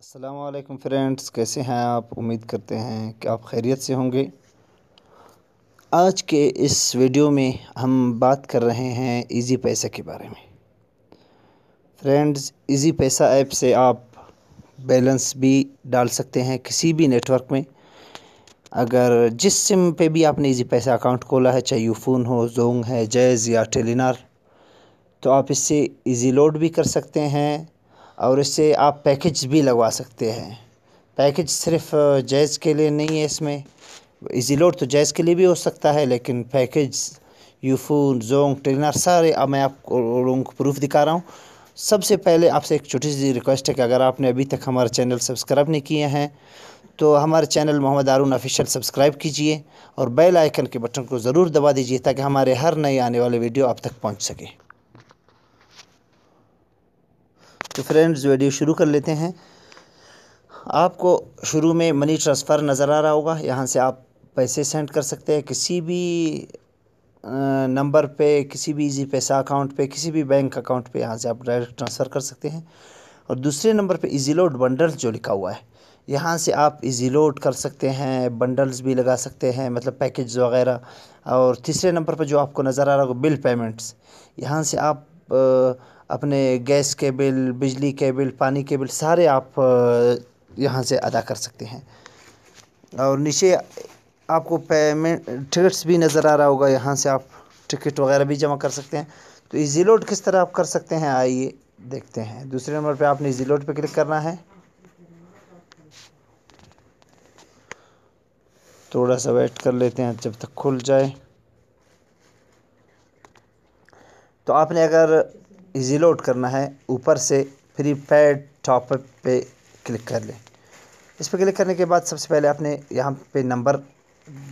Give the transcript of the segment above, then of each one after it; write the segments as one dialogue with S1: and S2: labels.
S1: السلام علیکم فرینڈس، کیسے ہیں آپ؟ امید کرتے ہیں کہ آپ خیریت سے ہوں گے۔ آج کے اس ویڈیو میں ہم بات کر رہے ہیں ایزی پیسہ کے بارے میں۔ فرینڈز، ایزی پیسہ ایپ سے آپ بیلنس بھی ڈال سکتے ہیں کسی بھی نیٹ ورک میں۔ اگر جس سم پہ بھی آپ نے ایزی پیسہ اکاؤنٹ کھولا ہے، چاہے یو فون ہو، زونگ ہے، جیز یا ٹیلی نار، تو آپ اس سے ایزی لوڈ بھی کر سکتے ہیں اور اس سے آپ پیکج بھی لگوا سکتے ہیں۔ پیکج صرف جیز کے لیے نہیں ہے، اس میں ایزی لوڈ تو جیز کے لیے بھی ہو سکتا ہے، لیکن پیکج یو فون، زونگ، ٹیلنار سارے اب میں آپ لوگوں کو پروف دکھا رہا ہوں۔ سب سے پہلے آپ سے ایک چھوٹی سی ریکویسٹ ہے کہ اگر آپ نے ابھی تک ہمارا چینل سبسکرائب نہیں کیے ہیں تو ہمارے چینل محمد ہارون آفیشیل سبسکرائب کیجئے اور بیل آئیکن کے بٹن کو ضرور دبا دیجئے تاکہ ہمارے ہر نئے آنے والے ویڈیو آپ تک پہنچ سکے۔ تو فرینڈز، ویڈیو شروع کر لیتے ہیں۔ آپ کو شروع میں منی ٹرانسفر نظر آ رہا ہوگا، یہاں سے آپ پیسے سینڈ کر سکتے ہیں کسی بھی نمبر پہ، کسی بھی ایزی پیسہ اکاؤنٹ پہ، کسی بھی بینک اکاؤنٹ پہ، یہاں سے آپ ڈائریکٹ ٹرانسفر کر سکتے ہیں۔ اور دوسرے نمبر پہ ایزی لوڈ بنڈل جو لکھا ہوا ہے، یہاں سے آپ ایزی لوڈ کر سکتے ہیں، بنڈلز بھی لگا سکتے ہیں، مطلب پیکج وغیرہ۔ اور تیسرے نمبر پہ جو آپ کو نظر آ رہا ہوگا بل پیمنٹس، یہاں سے آپ اپنے گیس کے بل، بجلی کے بل، پانی کے بل سارے آپ یہاں سے ادا کر سکتے ہیں۔ اور نیچے آپ کو پیمنٹ ٹکٹس بھی نظر آ رہا ہوگا، یہاں سے آپ ٹکٹ وغیرہ بھی جمع کر سکتے ہیں۔ تو ایزی لوڈ کس طرح آپ کر سکتے ہیں، آئیے دیکھتے ہیں۔ دوسرے نمبر پہ آپ نے ایزی لوڈ پہ کلک کرنا ہے، تھوڑا سا ویٹ کر لیتے ہیں جب تک کھل جائے۔ تو آپ نے اگر ایزی لوڈ کرنا ہے، اوپر سے پری پیڈ ٹاپ اپ پہ کلک کر لیں۔ اس پہ کلک کرنے کے بعد سب سے پہلے آپ نے یہاں پہ نمبر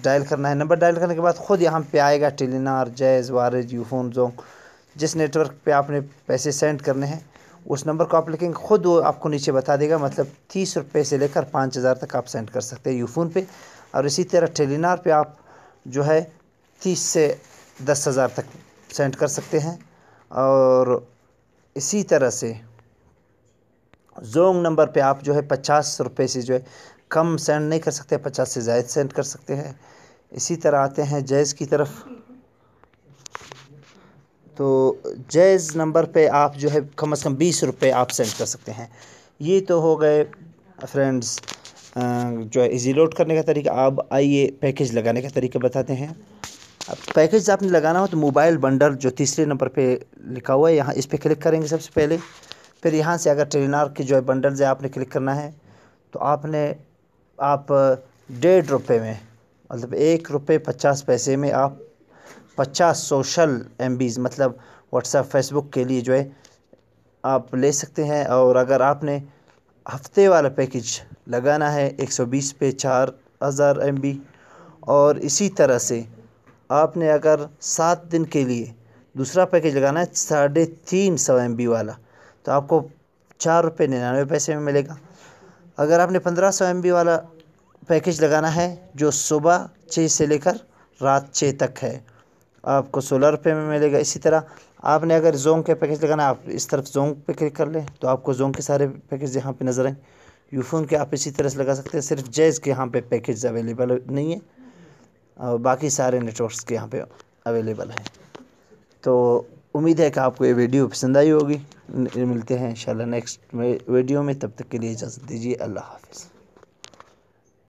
S1: ڈائل کرنا ہے۔ نمبر ڈائل کرنے کے بعد خود یہاں پہ آئے گا ٹیلی نار، جیز، وارج، یو فون، زونگ، جس نیٹ ورک پہ آپ نے پیسے سینڈ کرنے ہیں اس نمبر کو آپ لکھیں گے، خود وہ آپ کو نیچے بتا دے گا۔ مطلب 30 روپے سے لے کر 5000 تک آپ سینڈ کر سکتے ہیں یو فون پہ، اور اسی طرح ٹیلی نار پہ آپ جو ہے 30 سے 10,000 تک سینڈ کر سکتے ہیں۔ اور اسی طرح سے زونگ نمبر پہ آپ جو ہے 50 روپے سے جو ہے کم سینڈ نہیں کر سکتے، 50 سے زائد سینڈ کر سکتے ہیں۔ اسی طرح آتے ہیں جیز کی طرف، تو جیز نمبر پہ آپ جو ہے کم از کم 20 روپے آپ سینڈ کر سکتے ہیں۔ یہ تو ہو گئے فرینڈز جو ہے ایزی لوڈ کرنے کا طریقہ۔ اب آئیے پیکج لگانے کا طریقہ بتاتے ہیں۔ اب پیکج آپ نے لگانا ہو تو موبائل بنڈل جو تیسرے نمبر پہ لکھا ہوا ہے، یہاں اس پہ کلک کریں گے سب سے پہلے۔ پھر یہاں سے اگر ٹیلی نار کی جو ہے بنڈلز ہے آپ نے کلک کرنا ہے، تو آپ 1.5 روپے میں، مطلب 1 روپے 50 پیسے میں آپ 50 سوشل MBs مطلب واٹس ایپ، فیس بک کے لیے جو ہے آپ لے سکتے ہیں۔ اور اگر آپ نے ہفتے والا پیکج لگانا ہے 120 پہ 4000 MB، اور اسی طرح سے آپ نے اگر 7 دن کے لیے دوسرا پیکج لگانا ہے 350 MB والا، تو آپ کو 4 روپے 99 پیسے میں ملے گا۔ اگر آپ نے 1500 MB والا پیکج لگانا ہے جو صبح 6 سے لے کر رات 6 تک ہے، آپ کو 16 روپے میں ملے گا۔ اسی طرح آپ نے اگر زونگ کے پیکج لگانا ہے، آپ اس طرف زونگ پہ کلک کر لیں تو آپ کو زونگ کے سارے پیکج یہاں پہ نظر آئیں۔ یو فون کے آپ اسی طرح سے لگا سکتے ہیں، صرف جیز کے یہاں پہ پیکج اویلیبل نہیں ہے، اور باقی سارے نیٹ ورکس کے یہاں پہ اویلیبل ہیں۔ تو امید ہے کہ آپ کو یہ ویڈیو پسند آئی ہوگی۔ ملتے ہیں انشاءاللہ نیکسٹ ویڈیو میں، تب تک کے لیے اجازت دیجیے، اللہ حافظ۔